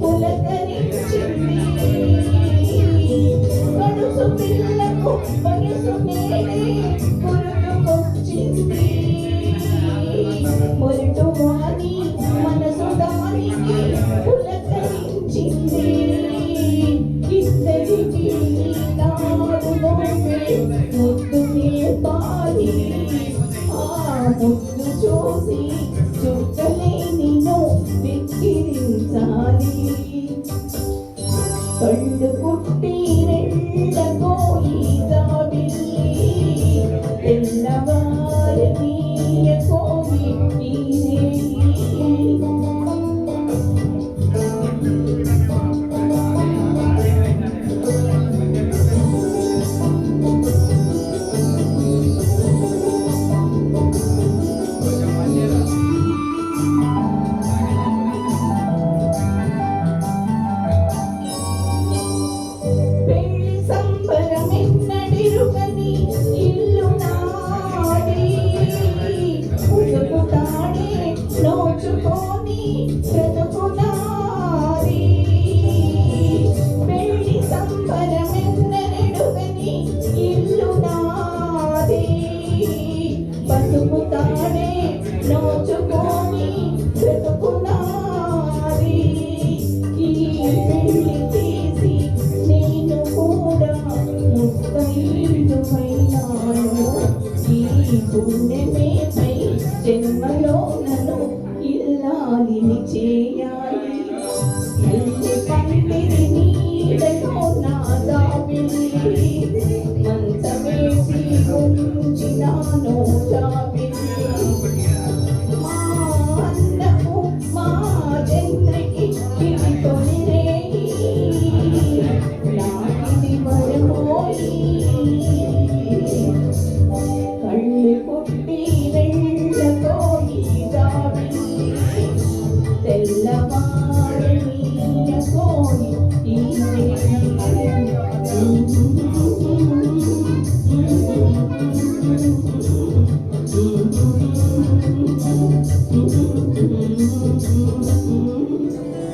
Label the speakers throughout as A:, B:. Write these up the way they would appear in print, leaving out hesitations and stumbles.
A: పులకరించింది కడుసు పిల్లకు వయసు నేడే పురుడుకొచ్చింది మొరటు వాని మనసు దానికి పులకరించింది ఇద్దరికి నాడు ముద్దు నేర్పాలి ఆ ముద్దు చూసి చుట్టలేని వెక్కిరించాలి కళ్ళు పుట్టి వెళ్ళబోయి జాబిల్లి తెల్లవారనీయకోయి ఇల్లు నాడి ఉసుకుతాడే నోచుకొని బ్రతుకునారి పెళ్లి సంబరమెన్నరెడుగని ఇల్లు నాది బతుకుతాడే నోచుకొని బ్రతుకునారి ఈ పెళ్లి చేసి నేను కూడా ముత్తైదు పుణ్యమేపై జన్మలో నన్ను ఇల్లాలిని చేయాలి ఎల్లి పండిరి నీడలో నా దాబిల్లి మంచమేసి ఉంచినాను జాబిల్లి మా అన్నకు మా జన్మకి ఇది తొలిరేయి నాకిది వరమోయి కళ్ళు పుట్టి వెళ్ళబోయి జాబిల్లి తెల్లవారనీయకోయి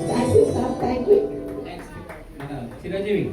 A: thank you sir thank you
B: Chiranjeevi